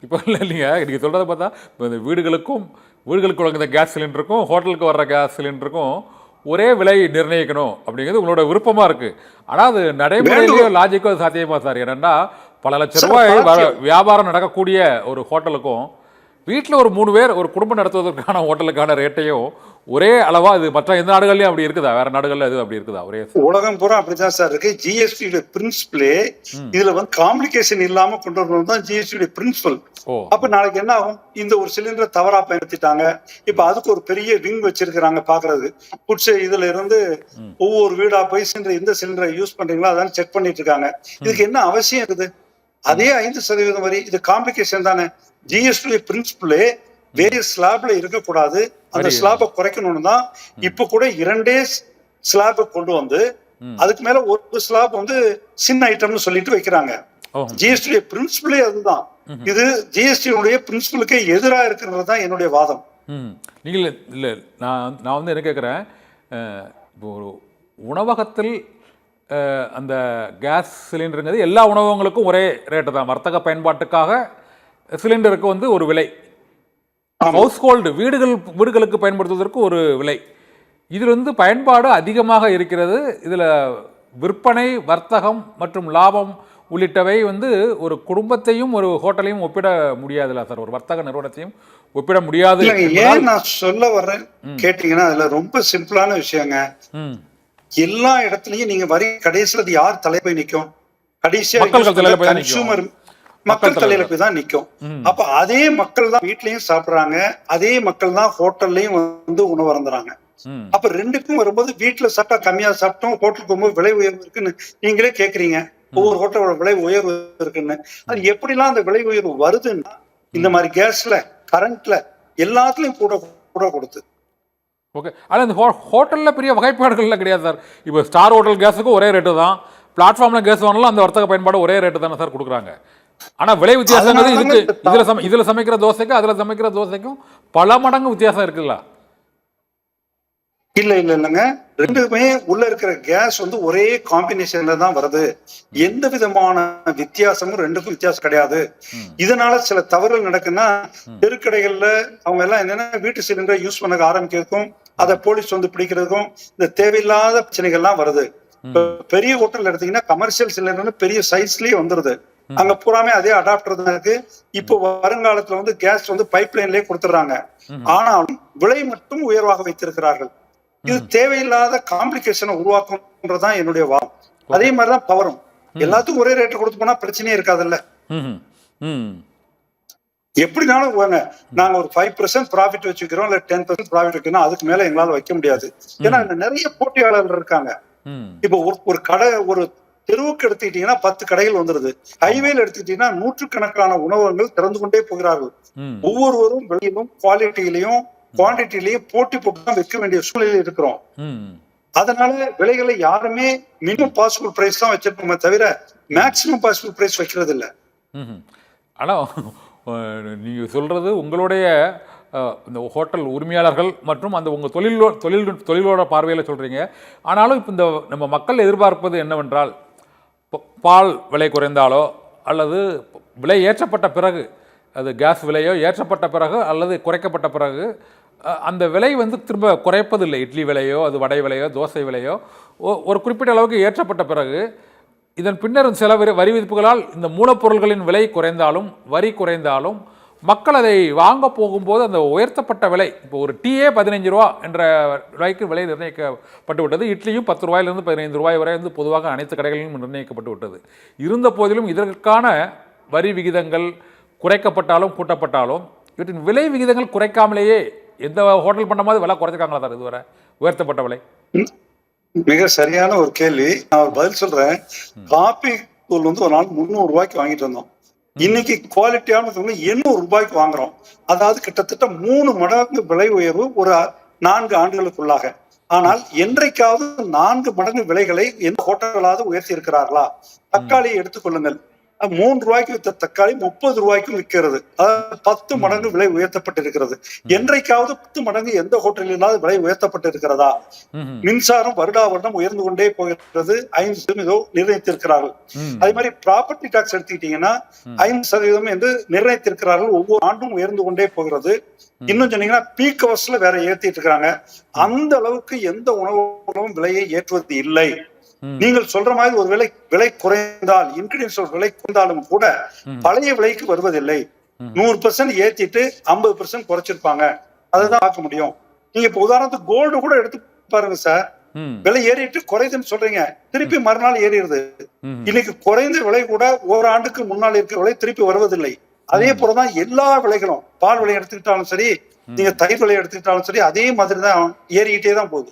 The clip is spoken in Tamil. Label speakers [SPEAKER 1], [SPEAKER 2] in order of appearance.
[SPEAKER 1] இப்போ இல்லை இல்லைங்க, நீங்கள் சொல்கிறத பார்த்தா இப்போ இந்த வீடுகளுக்கு வழங்குற கேஸ் சிலிண்டருக்கும் ஹோட்டலுக்கு வர்ற கேஸ் சிலிண்டருக்கும் ஒரே விலை நிர்ணயிக்கணும் அப்படிங்கிறது உங்களோட விருப்பமாக இருக்குது. ஆனால் அது நடைமுறையிலேயோ லாஜிக்கோ அது சாத்தியமா சார்? ஏன்னா பல லட்சம் ரூபாய் வியாபாரம் நடக்கக்கூடிய ஒரு ஹோட்டலுக்கும் வீட்டில் ஒரு 3 பேர் ஒரு குடும்பம் நடத்துவதற்கான ஹோட்டலுக்கான ரேட்டையும் ஒரே அளவா இது மற்ற எந்த நாடுகள்லயும் அப்படி இருக்குதா? வேற நாடுகள்ல எது அப்படி இருக்குதா? ஒரே
[SPEAKER 2] உலகம் பூரா அப்படிதான் சார் இருக்கு. ஜிஎஸ்டி பிரின்சிபிளே இதுல காம்ப்ளிகேஷன் இல்லாம கொண்டு வரணும் தான் ஜிஎஸ்டி பிரின்சிபல். அப்ப நாளைக்கு என்ன ஆகும்? இந்த ஒரு சிலிண்டர் தவறா பயன்படுத்திட்டாங்க, இப்ப அதுக்கு ஒரு பெரிய விங் வச்சிருக்கிறாங்க பாக்குறது. புட்ஸ் இதுல இருந்து ஒவ்வொரு வீடா போய் எந்த சிலிண்டரை யூஸ் பண்றீங்களோ அதான் செக் பண்ணிட்டு இருக்காங்க. இதுக்கு என்ன அவசியம் இருக்குது? அதே 5% வரி, இது காம்ப்ளிகேஷன் தானே. ஜிஎஸ்டி பிரின்சிபிளே வேற ஸ்லாப்ல இருக்கக்கூடாது, அந்த ஸ்லாபை குறைக்கணும்னு தான் இப்ப கூட 2 ஸ்லாப் கொண்டு வந்து அதுக்கு மேல ஒரு ஸ்லாப் சின்ன ஐட்டம்னு சொல்லிட்டு வைக்கிறாங்க. ஜிஎஸ்டி பிரின்சிபிளே அதுதான். இது ஜிஎஸ்டி பிரின்சிபிளுக்கே எதிராக இருக்குன்றது தான் என்னுடைய வாதம்.
[SPEAKER 1] நீங்க இல்ல நான் என்ன கேட்குறேன், இப்போ ஒரு உணவகத்தில் அந்த கேஸ் சிலிண்டருங்கிறது எல்லா உணவகங்களுக்கும் ஒரே ரேட்டு தான். வர்த்தக பயன்பாட்டுக்காக சிலிண்டருக்கு ஒரு விலை, ஹவுஸ் ஹோல்டு வீடுகளுக்கு பயன்படுத்துவதற்கு ஒரு விலை. இதில் பயன்பாடு அதிகமாக இருக்கிறது. இதில் விற்பனை, வர்த்தகம் மற்றும் லாபம் உள்ளிட்டவை ஒரு குடும்பத்தையும் ஒரு ஹோட்டலையும் ஒப்பிட முடியாதுல்ல சார்? ஒரு வர்த்தக நிறுவனத்தையும் ஒப்பிட முடியாது.
[SPEAKER 2] ஏன் நான் சொல்ல வர்றேன் கேட்டீங்கன்னா, அதுல ரொம்ப சிம்பிளான விஷயங்க. எல்லா இடத்துலயும் நீங்க வரி கடைசியில் யார் தலைப்பை நிற்கும்? கடைசியா கன்சூமர் மக்கள் தலையில போய் தான் நிக்கும். அப்ப அதே மக்கள் தான் வீட்லயும் சாப்பிடுறாங்க, அதே மக்கள் தான் ஹோட்டல்லையும் உணவு அருந்துறாங்க. அப்ப ரெண்டுக்கும் வரும்போது வீட்டுல சாப்பிட்டா கம்மியா சாப்பிட்டோம், ஹோட்டலுக்கு போகும்போது விலை உயர்வு இருக்குன்னு நீங்களே கேக்குறீங்க. ஒவ்வொரு ஹோட்டலோட விலை உயர்வு இருக்குன்னு. அது எப்படிலாம் அந்த விலை உயர்வு வருதுன்னா, இந்த மாதிரி கேஸ்ல, கரண்ட்ல எல்லாத்துலயும் கூட கொடுத்து.
[SPEAKER 1] ஓகே. ஆனால் இந்த ஹோட்டலில் பெரிய வகைப்பாடுகள்லாம் கிடையாது சார். இப்போ ஸ்டார் ஹோட்டல் கேஸுக்கும் ஒரே ரேட்டு தான், பிளாட்ஃபார்மில் கேஸ் வாங்கலாம் அந்த வர்த்தக பயன்பாடு ஒரே ரேட்டு தானே சார் கொடுக்குறாங்க. ஆனால் விலை வித்தியாசங்கிறது இதில் சமைக்கிற தோசைக்கும் அதில் சமைக்கிற தோசைக்கும் பல மடங்கு வித்தியாசம் இருக்குல்ல?
[SPEAKER 2] இல்லைங்க, ரெண்டுமே உள்ள இருக்கிற கேஸ் ஒரே காம்பினேஷன்ல தான் வருது. எந்த விதமான வித்தியாசமும் ரெண்டுக்கும் வித்தியாசம் கிடையாது. இதனால சில தவறுகள் நடக்குன்னா, தெருக்கடைகள்ல அவங்க எல்லாம் என்னன்னா வீட்டு சிலிண்டரை யூஸ் பண்ண ஆரம்பிக்கிறதுக்கும் அதை போலீஸ் பிடிக்கிறதுக்கும் இந்த தேவையில்லாத பிரச்சனைகள்லாம் வருது. பெரிய ஹோட்டல் எடுத்தீங்கன்னா கமர்ஷியல் சிலிண்டர் பெரிய சைஸ்லயே வந்துருது. அங்க பூராமே அதே அடாப்டர் தான் இருக்கு. இப்போ வருங்காலத்துல கேஸ் பைப் லைன்லயே கொடுத்துறாங்க. ஆனாலும் விலை மட்டும் உயர்வாக வைத்திருக்கிறார்கள். இது தேவையில்லாத காம்ப்ளிகேஷனை உருவாக்கும்ன்றதான் என்னுடைய வாதம். அதே மாதிரிதான் பவரும். எல்லாத்துக்கும் ஒரே ரேட்டு கொடுத்து போனா பிரச்சனையே இருக்காதுல்ல. எப்படினாலும் நாங்க ஒரு 5% ப்ராஃபிட் வச்சுக்கிறோம், இல்ல 10% ப்ராஃபிட் வைக்கணும், அதுக்கு மேல எங்களால வைக்க முடியாது. ஏன்னா நிறைய போட்டியாளர்கள் இருக்காங்க. இப்போ ஒரு கடை, ஒரு தெருவுக்கு எடுத்துக்கிட்டீங்கன்னா 10 கடைகள் வந்துருது. ஹைவேல எடுத்துக்கிட்டீங்கன்னா 100கணக்கான உணவகங்கள் திறந்து கொண்டே போகிறார்கள். ஒவ்வொருவரும் விலையிலும் குவாலிட்டியிலையும் குவான்டிட்டிலையும் போட்டி போட்டு தான் வைக்க வேண்டிய சூழ்நிலையில் இருக்கிறோம். அதனால விலைகளை யாருமே மினிமம் பாசிபிள் பிரைஸ் தான் வச்சிருப்போமே தவிர மேக்சிமம் பாசிபிள் பிரைஸ் வைக்கிறது இல்லை.
[SPEAKER 1] ஆனா நீங்க சொல்றது உங்களுடைய இந்த ஹோட்டல் உரிமையாளர்கள் மற்றும் அந்த உங்கள் தொழிலோட பார்வையில் சொல்கிறீங்க. ஆனாலும் இப்போ இந்த நம்ம மக்கள் எதிர்பார்ப்பது என்னவென்றால், பால் விலை குறைந்தாலோ அல்லது விலை ஏற்றப்பட்ட பிறகு, அது கேஸ் விலையோ ஏற்றப்பட்ட பிறகு அல்லது குறைக்கப்பட்ட பிறகு அந்த விலை திரும்ப குறைப்பதில்லை. இட்லி விலையோ, அது வடை விலையோ, தோசை விலையோ ஒரு குறிப்பிட்ட அளவுக்கு ஏற்றப்பட்ட பிறகு இதன் பின்னர் சில வரி விதிப்புகளால் இந்த மூலப்பொருள்களின் விலை குறைந்தாலும், வரி குறைந்தாலும் மக்கள் அதை வாங்க போகும்போது அந்த உயர்த்தப்பட்ட விலை, இப்போ ஒரு டீயே 15 ரூபா என்ற விலைக்கு விலை நிர்ணயிக்கப்பட்டு விட்டது. இட்லியும் 10 ரூபாயிலிருந்து 15 ரூபாய் வரை பொதுவாக அனைத்து கடைகளிலும் நிர்ணயிக்கப்பட்டு விட்டது. இருந்த போதிலும் இதற்கான வரி விகிதங்கள் குறைக்கப்பட்டாலும் கூட்டப்பட்டாலும் இவற்றின் விலை விகிதங்கள் குறைக்காமலேயே எந்த ஹோட்டல் பண்ண மாதிரி விலை குறைச்சிருக்காங்களா சார் இதுவரை உயர்த்தப்பட்ட விலை?
[SPEAKER 2] மிக சரியான ஒரு கேள்வி. நான் பதில் சொல்றேன். காபி தூள் ஒரு நாள் 300 ரூபாய்க்கு வாங்கிட்டு வந்தோம். இன்னைக்கு குவாலிட்டியான 800 ரூபாய்க்கு வாங்குறோம். அதாவது கிட்டத்தட்ட 3 மடங்கு விலை உயர்வு ஒரு 4 ஆண்டுகளுக்குள்ளாக. ஆனால் என்றைக்காவது 4 மடங்கு விலைகளை எந்த ஹோட்டல்களாவது உயர்த்தி இருக்கிறார்களா? தக்காளியை எடுத்துக்கொள்ளுங்கள். 3 ரூபாய்க்கு வித்த தக்காளி 30 ரூபாய்க்கும் விற்கிறது. அதாவது 10 மடங்கு விலை உயர்த்தப்பட்டிருக்கிறது. என்றைக்காவது 10 மடங்கு எந்த ஹோட்டலிலாவது விலை உயர்த்தப்பட்டிருக்கிறதா? மின்சாரம் வருடா வருடம் உயர்ந்து கொண்டே போகிறது. 5% ஏதோ நிர்ணயித்திருக்கிறார்கள். அதே மாதிரி ப்ராப்பர்ட்டி டாக்ஸ் எடுத்துக்கிட்டீங்கன்னா 5% என்று நிர்ணயித்திருக்கிறார்கள். ஒவ்வொரு ஆண்டும் உயர்ந்து கொண்டே போகிறது. இன்னும் சொன்னீங்கன்னா பீக் ஹவர்ஸ்ல வேற ஏத்திட்டு இருக்காங்க. அந்த அளவுக்கு எந்த உணவும் விலையை ஏற்றுவது இல்லை. நீங்கள் சொல்ற மாதிரி ஒரு விலை குறைந்தால், இன்கிரீடியன்ஸ் விலை குறைந்தாலும் கூட பழைய விலைக்கு வருவதில்லை. 100% ஏத்திட்டு 50% குறைச்சிருப்பாங்க. அதுதான் பார்க்க முடியும். நீங்க இப்ப உதாரணத்துக்கு கோல்டு கூட எடுத்து பாருங்க சார். விலை ஏறிட்டு குறையுதுன்னு சொல்றீங்க, திருப்பி மறுநாள் ஏறிடுது. இன்னைக்கு குறைந்த விலை கூட ஓராண்டுக்கு முன்னால் இருக்கிற விலை திருப்பி வருவதில்லை. அதே போலதான் எல்லா விலைகளும், பால் விலை எடுத்துக்கிட்டாலும் சரி, நீங்க தயிர் விலை எடுத்துக்கிட்டாலும் சரி, அதே மாதிரிதான் ஏறிக்கிட்டே தான் போகுது.